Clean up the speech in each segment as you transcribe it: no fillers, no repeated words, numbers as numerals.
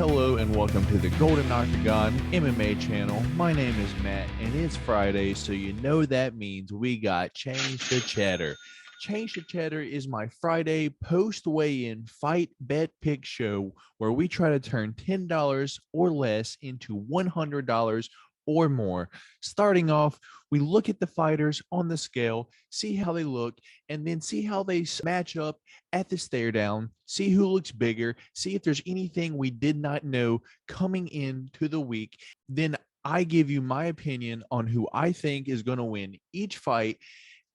Hello and welcome to the Golden Octagon MMA channel. My name is Matt and it's Friday, so you know that means we got Change to Cheddar. Change to Cheddar is my Friday post weigh-in fight bet pick show where we try to turn $10 or less into $100 or more. Starting off, we look at the fighters on the scale, see how they look, and then see how they match up at the stare down, see who looks bigger, see if there's anything we did not know coming into the week. Then I give you my opinion on who I think is going to win each fight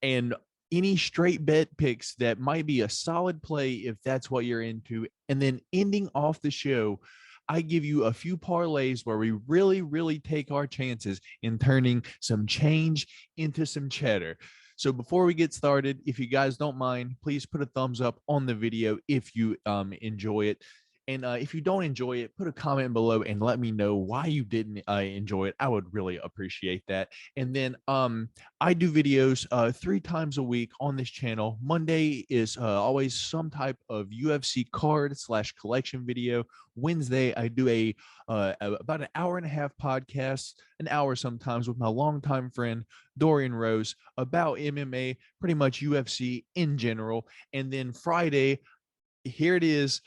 and any straight bet picks that might be a solid play if that's what you're into. And then ending off the show, I give you a few parlays where we really take our chances in turning some change into some cheddar. So before we get started, if you guys don't mind, please put a thumbs up on the video if you enjoy it. And if you don't enjoy it, put a comment below and let me know why you didn't enjoy it. I would really appreciate that. And then I do videos 3 times a week on this channel. Monday is always some type of UFC card / collection video. Wednesday, I do about an hour and a half podcast, an hour sometimes, with my longtime friend Dorian Rose about MMA, pretty much UFC in general. And then Friday, here it is,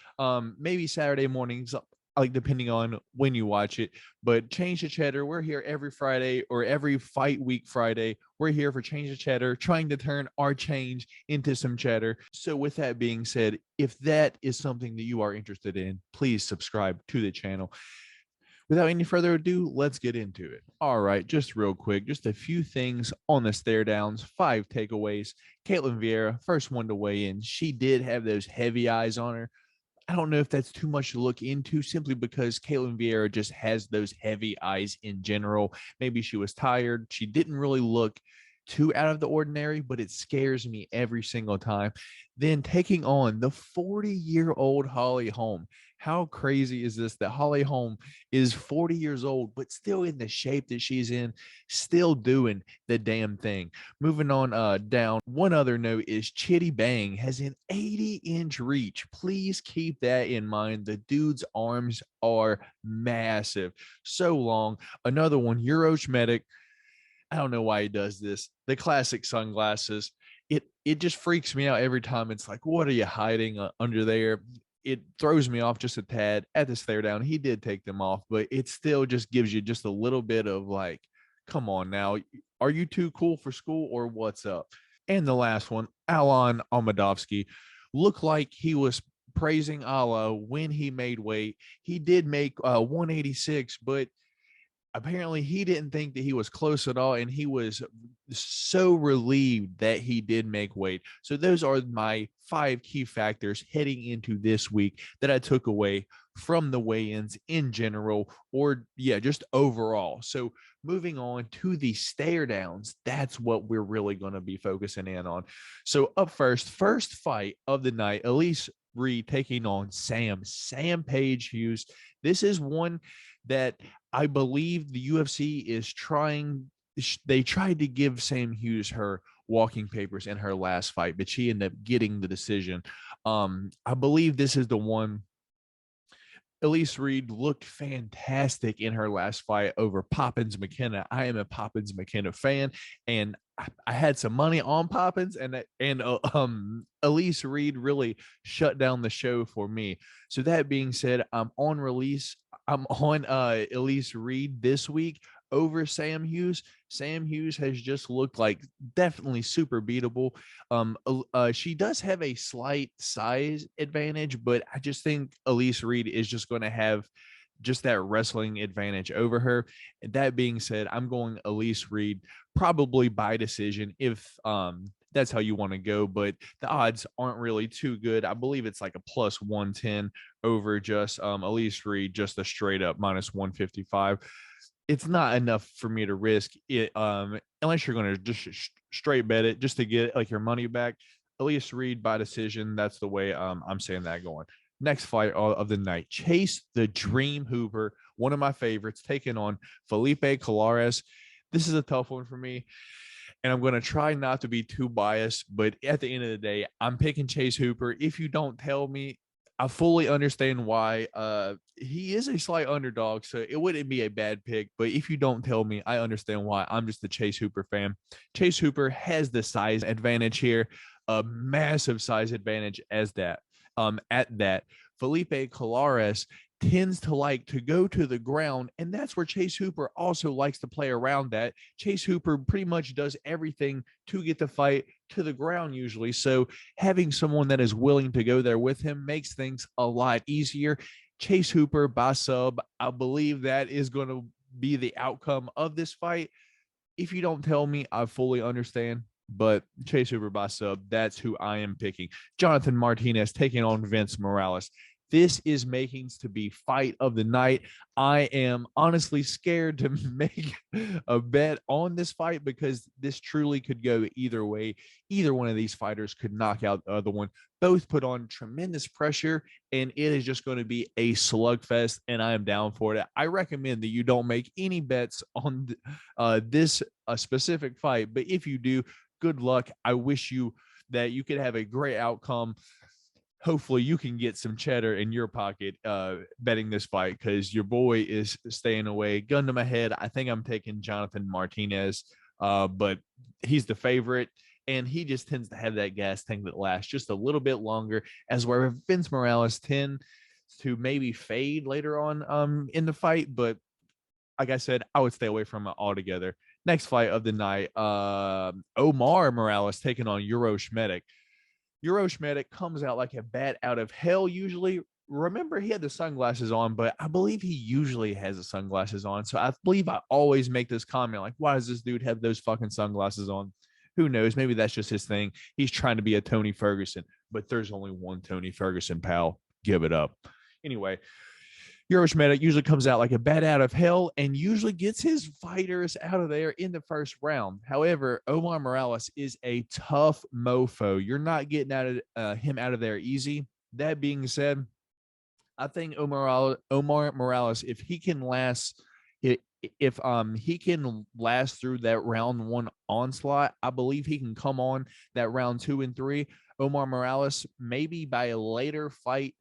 maybe Saturday mornings, like depending on when you watch it. But Change to Cheddar, we're here every Friday, or every fight week Friday. We're here for Change to Cheddar, trying to turn our change into some cheddar. So with that being said, if that is something that you are interested in, please subscribe to the channel. Without any further ado, let's get into it. All right, just real quick, just a few things on the stare downs, 5 takeaways. Caitlin Vieira, first one to weigh in. She did have those heavy eyes on her. I don't know if that's too much to look into, simply because Caitlin Vieira just has those heavy eyes in general. Maybe she was tired. She didn't really look too out of the ordinary, but it scares me every single time. Then taking on the 40-year-old Holly Holm. How crazy is this that Holly Holm is 40 years old, but still in the shape that she's in, still doing the damn thing. Moving on down, one other note is Chitty Bang has an 80-inch reach. Please keep that in mind. The dude's arms are massive, so long. Another one, Eurosh Medic. I don't know why he does this. The classic sunglasses. It just freaks me out every time. It's like, what are you hiding under there? It throws me off just a tad at the stare down. He did take them off, but it still just gives you just a little bit of like, come on now. Are you too cool for school or what's up? And the last one, Alan Omidowski, looked like he was praising Allah when he made weight. He did make 186, but apparently he didn't think that he was close at all, and he was so relieved that he did make weight. So those are my 5 key factors heading into this week that I took away from the weigh-ins in general, or just overall. So moving on to the stare downs, that's what we're really going to be focusing in on. So up first fight of the night, Elise Reed taking on Sam Page Hughes. This is one that I believe the UFC is trying. They tried to give Sam Hughes her walking papers in her last fight, but she ended up getting the decision. I believe this is the one. Elise Reed looked fantastic in her last fight over Poppins McKenna. I am a Poppins McKenna fan, and I had some money on Poppins, and Elise Reed really shut down the show for me. So that being said, I'm on Elise Reed this week over Sam Hughes. Sam Hughes has just looked like definitely super beatable. She does have a slight size advantage, but I just think Elise Reed is just going to have just that wrestling advantage over her. That being said, I'm going Elise Reed probably by decision if that's how you want to go, but the odds aren't really too good. I believe it's like a plus 110 over just Elise Reed, just a straight up minus 155. It's not enough for me to risk it unless you're going to just straight bet it just to get like your money back. Elise Reed by decision. That's the way I'm saying that going. Next fight of the night, Chase the Dream Hooper, one of my favorites, taking on Felipe Colares. This is a tough one for me, and I'm going to try not to be too biased, but at the end of the day, I'm picking Chase Hooper. If you don't tell me, I fully understand why. He is a slight underdog, so it wouldn't be a bad pick. But if you don't tell me, I understand why. I'm just a Chase Hooper fan. Chase Hooper has the size advantage here, a massive size advantage as that. At that, Felipe Colares tends to like to go to the ground, and that's where Chase Hooper also likes to play around that. Chase Hooper pretty much does everything to get the fight to the ground usually. So having someone that is willing to go there with him makes things a lot easier. Chase Hooper by sub, I believe that is going to be the outcome of this fight. If you don't tell me, I fully understand. But Chase Hooper by sub, that's who I am picking. Jonathan Martinez taking on Vince Morales. This is makings to be fight of the night. I am honestly scared to make a bet on this fight because this truly could go either way. Either one of these fighters could knock out the other one. Both put on tremendous pressure, and it is just going to be a slugfest, and I am down for it. I recommend that you don't make any bets on this specific fight, but if you do, good luck. I wish you that you could have a great outcome. Hopefully you can get some cheddar in your pocket betting this fight because your boy is staying away. Gun to my head, I think I'm taking Jonathan Martinez, but he's the favorite, and he just tends to have that gas tank that lasts just a little bit longer, as where Vince Morales tends to maybe fade later on in the fight. But like I said, I would stay away from it altogether. Next fight of the night, Omar Morales taking on Euroshmetic. Euroshmetic comes out like a bat out of hell usually. Remember, he had the sunglasses on, but I believe he usually has the sunglasses on. So I believe I always make this comment like, why does this dude have those fucking sunglasses on? Who knows? Maybe that's just his thing. He's trying to be a Tony Ferguson, but there's only one Tony Ferguson, pal. Give it up. Anyway, Euroshmetic usually comes out like a bat out of hell and usually gets his fighters out of there in the first round. However, Omar Morales is a tough mofo. You're not getting him out of there easy. That being said, I think Omar Morales, if he can last, if he can last through that round one onslaught, I believe he can come on that round 2 and 3. Omar Morales, maybe by a later fight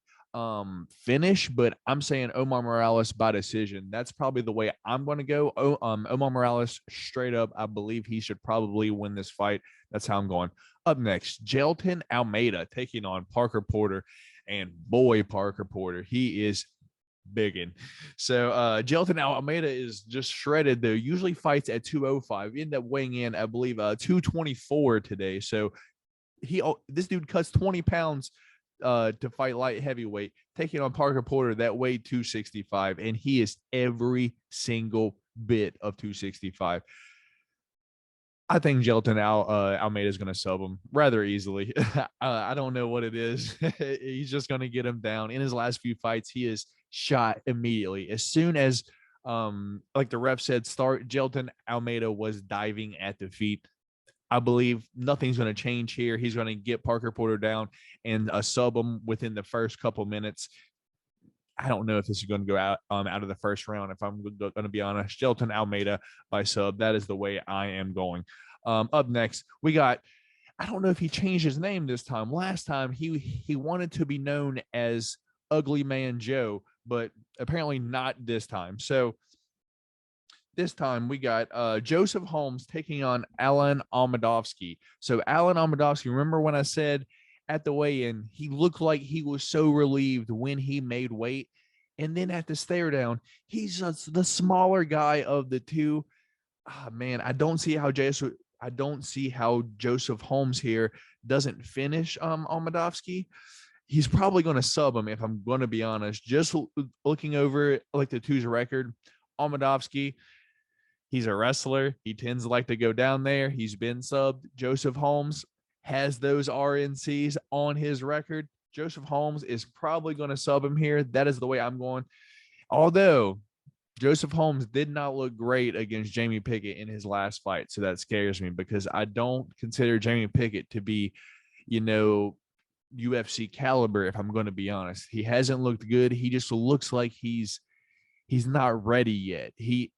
finish, but I'm saying Omar Morales by decision. That's probably the way I'm going to go. Omar Morales straight up, I believe he should probably win this fight. That's how I'm going. Up next, Jailton Almeida taking on Parker Porter, and boy, Parker Porter, he is biggin. So Jailton Almeida is just shredded though. Usually fights at 205. Ended up weighing in, I believe, 224 today. So this dude cuts 20 pounds to fight light heavyweight, taking on Parker Porter that weighed 265, and he is every single bit of 265. I think Jailton Almeida is going to sub him rather easily. I don't know what it is. He's just going to get him down. In his last few fights, he is shot immediately. As soon as, like the ref said, Jailton Almeida was diving at the feet. I believe nothing's going to change here. He's going to get Parker Porter down and sub him within the first couple minutes. I don't know if this is going to go out of the first round. If I'm going to be honest, Jailton Almeida by sub. That is the way I am going. Up next, we got. I don't know if he changed his name this time. Last time he wanted to be known as Ugly Man Joe, but apparently not this time. So this time we got Joseph Holmes taking on Alan Omidowski. So Alan Omidowski, remember when I said at the weigh-in, he looked like he was so relieved when he made weight. And then at the stare down, he's just the smaller guy of the two. Man, I don't see how Joseph Holmes here doesn't finish Omidowski. He's probably going to sub him if I'm going to be honest. Just looking over like the two's record, Omidowski, he's a wrestler. He tends to like to go down there. He's been subbed. Joseph Holmes has those RNCs on his record. Joseph Holmes is probably going to sub him here. That is the way I'm going. Although Joseph Holmes did not look great against Jamie Pickett in his last fight. So that scares me because I don't consider Jamie Pickett to be, UFC caliber, if I'm going to be honest. He hasn't looked good. He just looks like he's not ready yet. He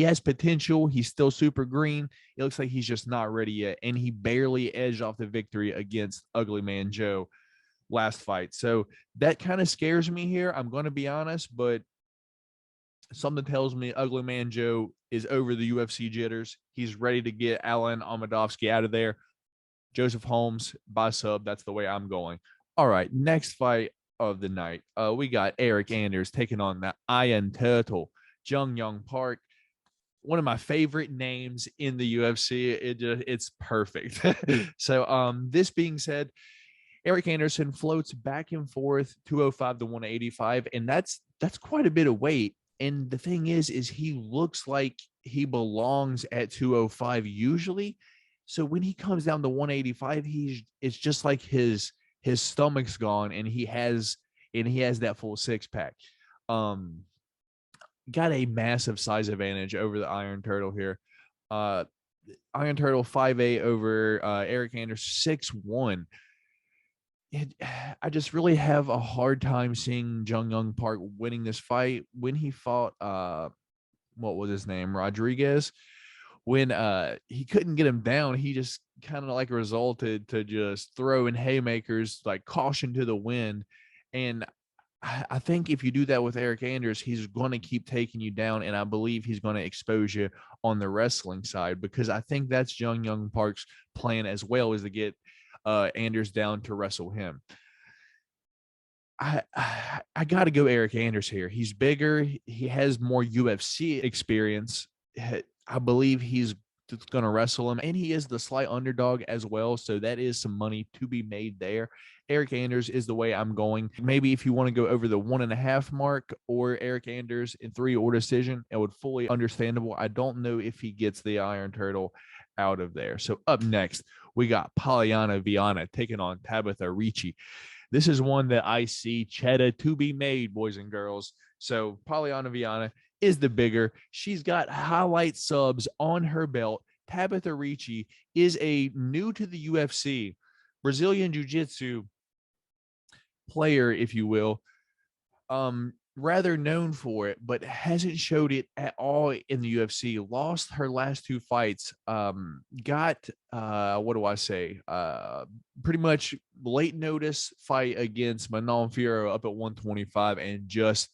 has potential. He's still super green. It looks like he's just not ready yet. And he barely edged off the victory against Ugly Man Joe. last fight. So that kind of scares me here. I'm going to be honest, but something tells me Ugly Man Joe is over the UFC jitters. He's ready to get Alan Omidowski out of there. Joseph Holmes by sub. That's the way I'm going. All right, next fight of the night. We got Eric Anders taking on the Iron Turtle, Jung Young Park. One of my favorite names in the UFC. It's perfect. So this being said, Eric Anderson floats back and forth 205 to 185, and that's quite a bit of weight. And the thing is he looks like he belongs at 205 usually. So when he comes down to 185, it's just like his stomach's gone, and he has that full six pack. Got a massive size advantage over the Iron Turtle here. Iron Turtle 5'8" over Eric Anderson 6'1". I just really have a hard time seeing Jung Young Park winning this fight. When he fought, what was his name, Rodriguez, when he couldn't get him down, he just kind of like resulted to just throwing haymakers, like caution to the wind. And I think if you do that with Eric Anders, he's going to keep taking you down, and I believe he's going to expose you on the wrestling side, because I think that's Jung Young Park's plan as well, is to get Anders down to wrestle him. I got to go Eric Anders here. He's bigger. He has more UFC experience. I believe he's going to wrestle him, and he is the slight underdog as well. So that is some money to be made there. Eric Anders is the way I'm going. Maybe if you want to go over the 1.5 mark or Eric Anders in 3 or decision, it would fully understandable. I don't know if he gets the Iron Turtle out of there. So up next, we got Pollyanna Viana taking on Tabitha Ricci. This is one that I see Cheddar to be made, boys and girls. So Pollyanna Viana is the bigger. She's got highlight subs on her belt. Tabitha Ricci is a new to the UFC Brazilian Jiu-Jitsu player, if you will. Rather known for it, but hasn't showed it at all in the UFC. Lost her last 2 fights. Got what do I say? Pretty much late notice fight against Manon Vieira up at 125, and just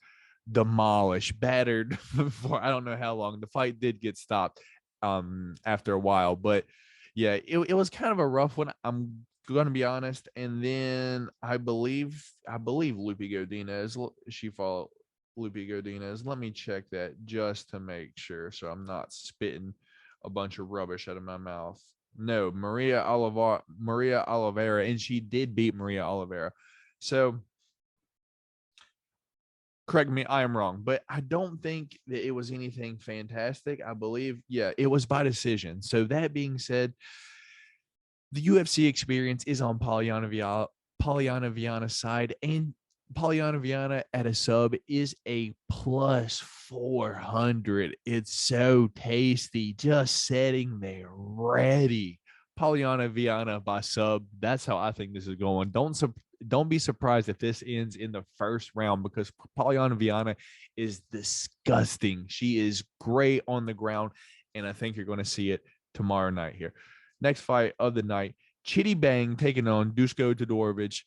demolished, battered for I don't know how long. The fight did get stopped after a while, but yeah, it was kind of a rough one. I'm gonna be honest. And then I believe Lupe Godinez, she fought Lupe Godinez. Let me check that just to make sure, so I'm not spitting a bunch of rubbish out of my mouth. No, Maria Oliveira, and she did beat Maria Oliveira. So correct me, I am wrong, but I don't think that it was anything fantastic. I believe, yeah, it was by decision. So that being said, the UFC experience is on Pollyanna Viana's side, and Pollyanna Viana at a sub is a plus 400. It's so tasty, just sitting there ready. Pollyanna Viana by sub. That's how I think this is going. Don't be surprised if this ends in the first round, because Pollyanna Viana is disgusting. She is great on the ground, and I think you're going to see it tomorrow night here. Next fight of the night, Chitty Bang taking on Dusko Todorovic.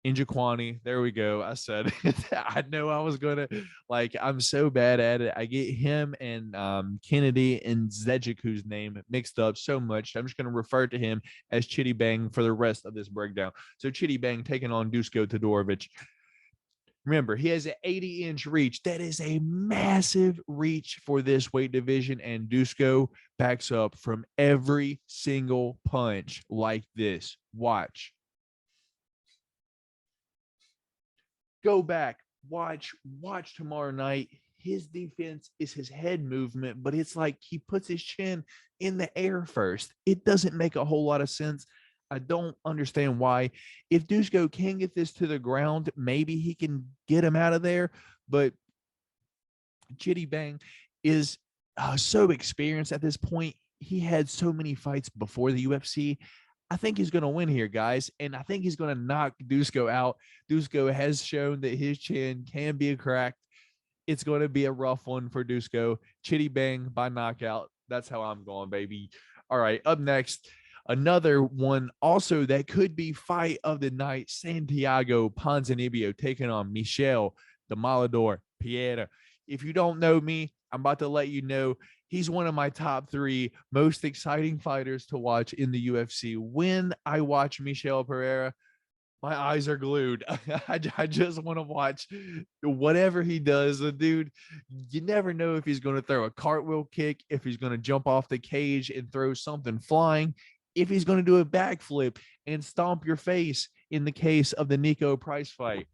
Injaquani, there we go. I said I know I was gonna, like, I'm so bad at it. I get him and Kennedy and Zejic, whose name mixed up so much. I'm just gonna refer to him as Chitty Bang for the rest of this breakdown. So Chitty Bang taking on Dusko Todorovic. Remember, he has an 80-inch reach. That is a massive reach for this weight division, and Dusko backs up from every single punch like this. Watch. Go back. Watch tomorrow night. His defense is his head movement, but it's like he puts his chin in the air first. It doesn't make a whole lot of sense. I don't understand why. If Dusko can get this to the ground, maybe he can get him out of there. But Chitty Bang is so experienced at this point. He had so many fights before the UFC. I think he's going to win here, guys. And I think he's going to knock Dusko out. Dusko has shown that his chin can be cracked. It's going to be a rough one for Dusko. Chitty Bang by knockout. That's how I'm going, baby. All right, up next, Another one also that could be fight of the night, Santiago Ponzinibbio taking on Michel the Malador Vieira. If you don't know me, I'm about to let you know he's one of my top 3 most exciting fighters to watch in the UFC. When I watch Michel Pereira, my eyes are glued. I just want to watch whatever he does. The dude, you never know if he's going to throw a cartwheel kick, if he's going to jump off the cage and throw something flying, if he's going to do a backflip and stomp your face in the case of the Nico Price fight.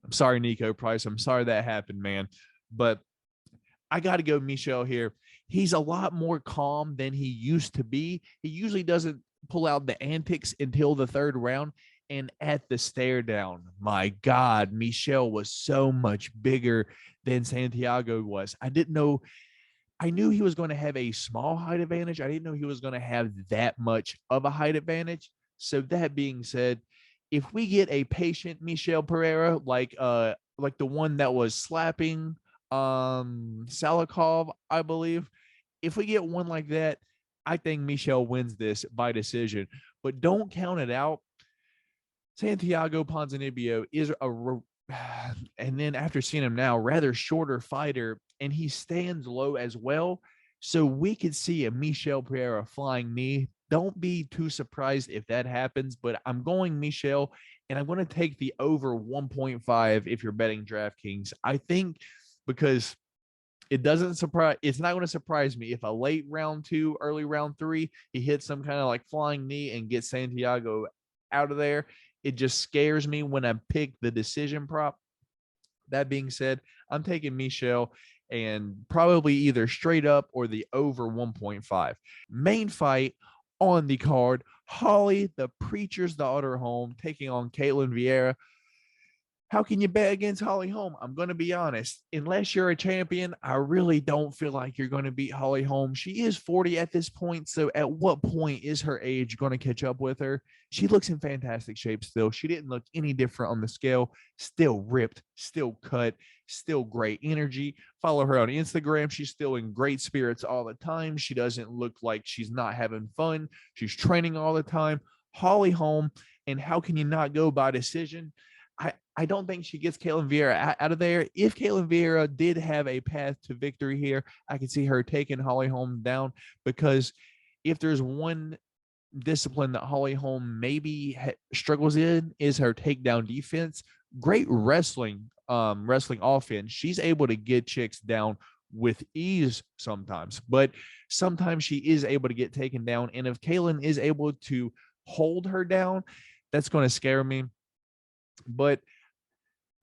I'm sorry, Nico Price. I'm sorry that happened, man. But I got to go Michel here. He's a lot more calm than he used to be. He usually doesn't pull out the antics until the 3rd round. And at the stare down, my God, Michel was so much bigger than Santiago was. I didn't know. I knew he was going to have a small height advantage. I didn't know he was going to have that much of a height advantage. So that being said, if we get a patient Michel Pereira, like the one that was slapping Salikov, I believe, if we get one like that, I think Michel wins this by decision. But don't count it out. Santiago Ponzinibbio is and then after seeing him now, rather shorter fighter, and he stands low as well. So we could see a Michel Pereira flying knee. Don't be too surprised if that happens, but I'm going Michel, and I'm going to take the over 1.5 if you're betting DraftKings. I think because it's not going to surprise me if a late round 2, early round 3, he hits some kind of like flying knee and gets Santiago out of there. It just scares me when I pick the decision prop. That being said, I'm taking Michel and probably either straight up or the over 1.5. Main fight on the card, Holly, the preacher's daughter, Holm, taking on Caitlin Vieira. How can you bet against Holly Holm? I'm going to be honest. Unless you're a champion, I really don't feel like you're going to beat Holly Holm. She is 40 at this point, so at what point is her age going to catch up with her? She looks in fantastic shape still. She didn't look any different on the scale. Still ripped, still cut, still great energy. Follow her on Instagram. She's still in great spirits all the time. She doesn't look like she's not having fun. She's training all the time. Holly Holm, and how can you not go by decision? I don't think she gets Caitlin Vieira out of there. If Caitlin Vieira did have a path to victory here, I could see her taking Holly Holm down, because if there's one discipline that Holly Holm maybe struggles in is her takedown defense. Great wrestling offense. She's able to get chicks down with ease sometimes, but sometimes she is able to get taken down. And if Caitlin is able to hold her down, that's going to scare me. But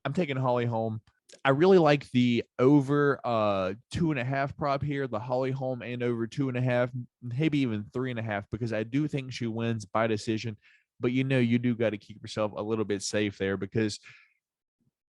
I'm taking Holly Holm. I really like the over 2.5 prop here, the Holly Holm and over 2.5, maybe even 3.5, because I do think she wins by decision. But you do got to keep yourself a little bit safe there, because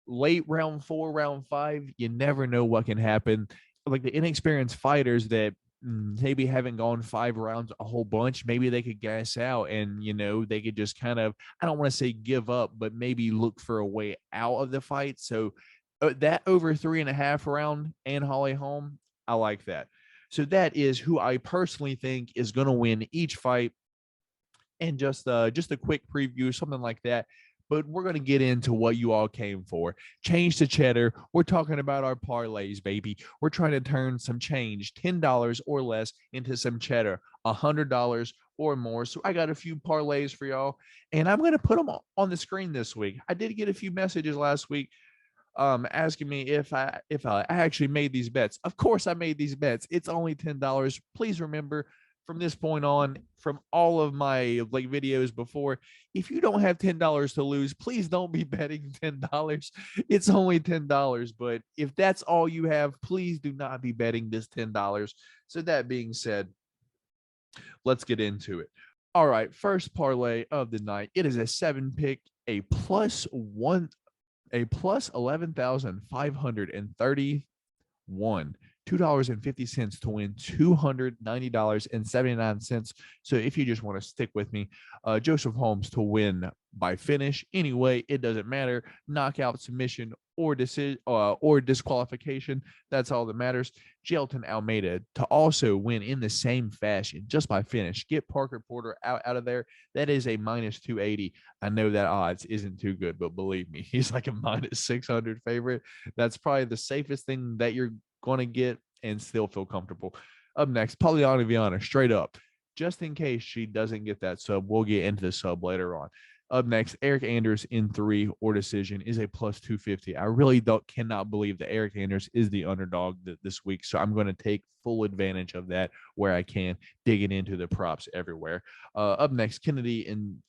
late round 4, round 5, you never know what can happen. Like the inexperienced fighters that maybe haven't gone 5 rounds a whole bunch, maybe they could gas out and they could just kind of, I don't want to say give up, but maybe look for a way out of the fight. So that over 3.5 round and Holly Holm, I like that. So that is who I personally think is going to win each fight. And just a quick preview, something like that. But we're going to get into what you all came for. Change to cheddar. We're talking about our parlays, baby. We're trying to turn some change, $10 or less, into some cheddar, $100 or more. So I got a few parlays for y'all, and I'm going to put them on the screen this week. I did get a few messages last week asking me if I actually made these bets. Of course I made these bets. It's only $10. Please remember, from this point on, from all of my videos before, if you don't have $10 to lose, please don't be betting $10. It's only $10. But if that's all you have, please do not be betting this $10. So that being said, let's get into it. All right, first parlay of the night. It is a 7-pick, a plus 11,531 $2.50 to win $290.79. So if you just want to stick with me, Joseph Holmes to win by finish. Anyway, it doesn't matter. Knockout, submission, or decision or disqualification. That's all that matters. Jelton Almeida to also win in the same fashion, just by finish. Get Parker Porter out of there. That is a minus 280. I know that odds isn't too good, but believe me, he's like a minus 600 favorite. That's probably the safest thing that you're going to get and still feel comfortable. Up next, Pollyanna Viana, straight up. Just in case she doesn't get that sub, we'll get into the sub later on. Up next, Eric Anders in 3 or decision is a plus 250. I really cannot believe that Eric Anders is the underdog this week. So I'm going to take full advantage of that where I can, digging into the props everywhere. Up next, Kennedy and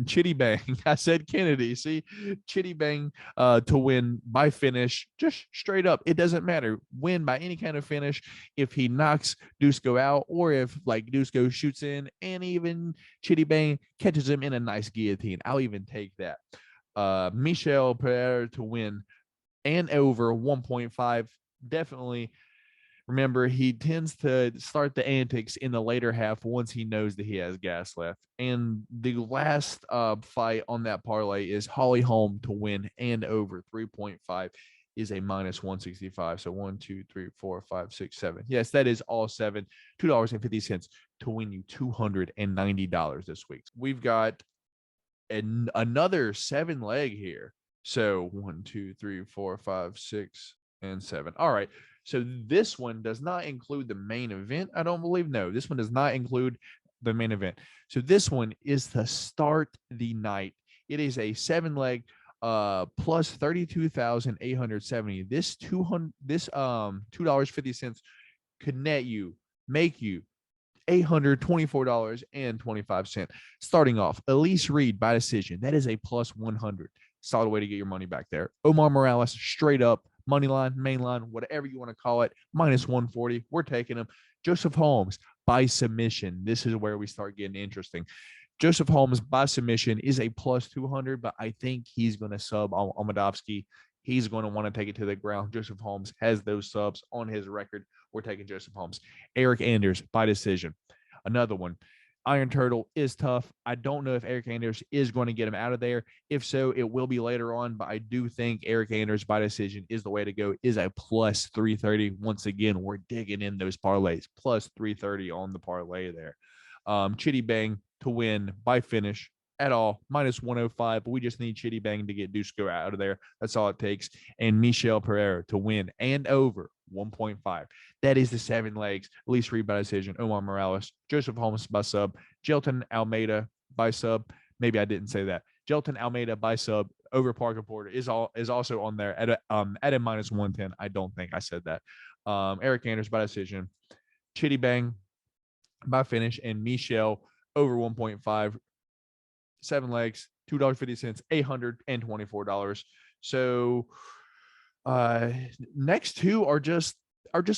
Chitty Bang. I said Kennedy. See, Chitty Bang to win by finish, just straight up. It doesn't matter. Win by any kind of finish. If he knocks Dusko out, or if like Dusko shoots in and even Chitty Bang catches him in a nice guillotine, I'll even take that. Michel Pereira to win and over 1.5. Definitely. Remember, he tends to start the antics in the later half once he knows that he has gas left. And the last fight on that parlay is Holly Holm to win and over 3.5 is a minus 165. So 1, 2, 3, 4, 5, 6, 7. Yes, that is all 7. $2.50 to win you $290 this week. We've got another 7 leg here. So 1, 2, 3, 4, 5, 6, and 7. All right. So this one does not include the main event, I don't believe. No, this one does not include the main event. So this one is to start the night. It is a 7 leg plus 32,870. This $2.50 could net you, make you $824.25. Starting off, Elise Reed by decision. That is a plus 100. Solid way to get your money back there. Omar Morales, straight up, money line, main line, whatever you want to call it, minus 140. We're taking him. Joseph Holmes by submission. This is where we start getting interesting. Joseph Holmes by submission is a plus 200, but I think he's going to sub Omidowski. He's going to want to take it to the ground. Joseph Holmes has those subs on his record. We're taking Joseph Holmes. Eric Anders by decision. Another one. Iron Turtle is tough. I don't know if Eric Anders is going to get him out of there. If so, it will be later on, but I do think Eric Anders by decision is the way to go, is a plus 330. Once again, we're digging in those parlays. Plus 330 on the parlay there. Chitty Bang to win by finish at all, minus 105, but we just need Chitty Bang to get Dusko out of there. That's all it takes. And Michel Pereira to win and over 1.5. That is the 7 legs. Elise Reed by decision. Omar Morales, Joseph Holmes by sub, Jelton Almeida by sub. Maybe I didn't say that. Jelton Almeida by sub over Parker Porter is also on there at a minus 110. I don't think I said that. Eric Anders by decision. Chitty Bang by finish, and Michel over 1.5. 7 legs, $2.50, $824. So next 2 are just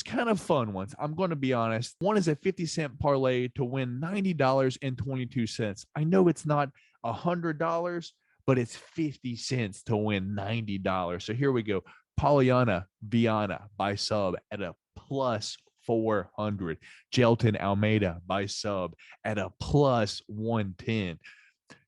kind of fun ones. I'm going to be honest. One is a 50-cent parlay to win $90.22. I know it's not $100, but it's 50 cents to win $90. So here we go. Pollyanna Viana by sub at a plus 400. Jelton Almeida by sub at a plus 110.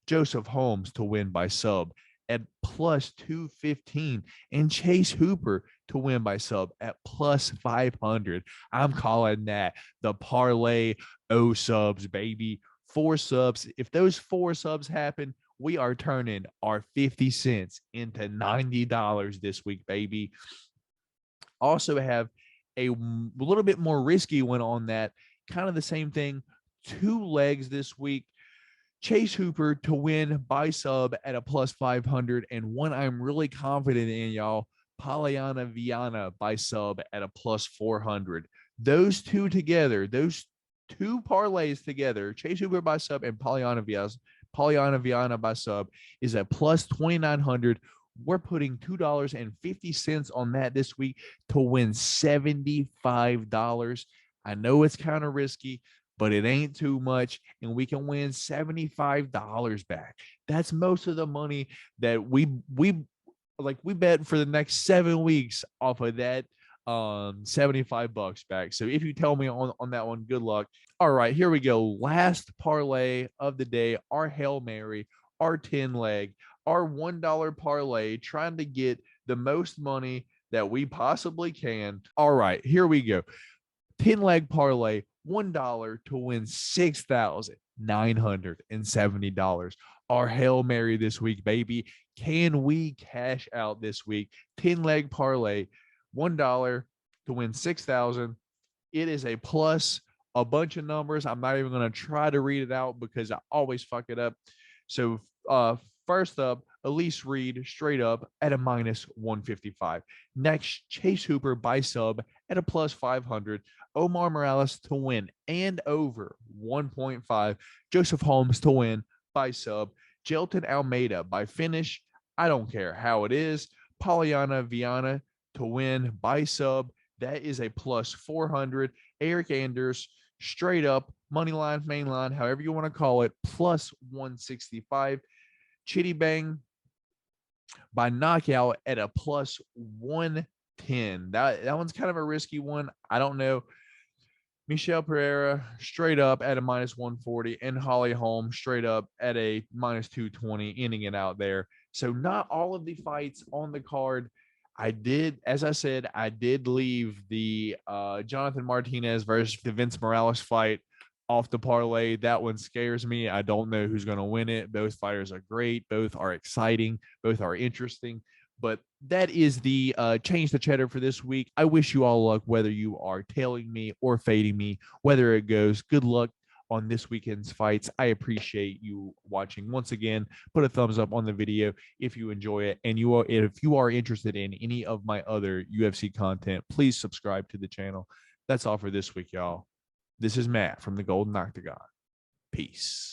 Joseph Holmes to win by sub at plus 215, and Chase Hooper to win by sub at plus 500. I'm calling that the parlay subs, baby. 4 subs. If those 4 subs happen, we are turning our 50 cents into $90 this week, baby. Also have a little bit more risky one on that. Kind of the same thing. 2 legs this week. Chase Hooper to win by sub at a plus 500, and one I'm really confident in, y'all, Pollyanna Viana by sub at a plus 400. Those 2 together, those 2 parlays together, Chase Hooper by sub and Pollyanna Viana by sub is a plus 2,900. We're putting $2.50 on that this week to win $75. I know it's kind of risky, but it ain't too much, and we can win $75 back. That's most of the money that we bet for the next 7 weeks off of that $75 back. So if you tell me on that one, good luck. All right, here we go. Last parlay of the day, our Hail Mary, our 10 leg, our $1 parlay, trying to get the most money that we possibly can. All right, here we go. 10 leg parlay, $1 to win $6,970. Our Hail Mary this week, baby. Can we cash out this week? 10 leg parlay, $1 to win 6,000. It is a plus a bunch of numbers. I'm not even going to try to read it out because I always fuck it up. So, first up, Elise Reed straight up at a minus 155. Next, Chase Hooper by sub at a plus 500. Omar Morales to win and over 1.5. Joseph Holmes to win by sub. Jelton Almeida by finish. I don't care how it is. Pollyanna Viana to win by sub. That is a plus 400. Eric Anders straight up money line, main line, however you want to call it, plus 165. Chitty Bang by knockout at a plus 110. That one's kind of a risky one. I don't know. Michelle Pereira straight up at a minus 140, and Holly Holm straight up at a minus 220, ending it out there. So not all of the fights on the card. I did, as I said, I did leave the Jonathan Martinez versus the Vince Morales fight off the parlay. That one scares me. I don't know who's going to win it. Both fighters are great. Both are exciting. Both are interesting. But that is the change the cheddar for this week. I wish you all luck, whether you are tailing me or fading me, whether it goes. Good luck on this weekend's fights. I appreciate you watching. Once again, put a thumbs up on the video if you enjoy it. And if you are interested in any of my other UFC content, please subscribe to the channel. That's all for this week, y'all. This is Matt from the Golden Octagon. Peace.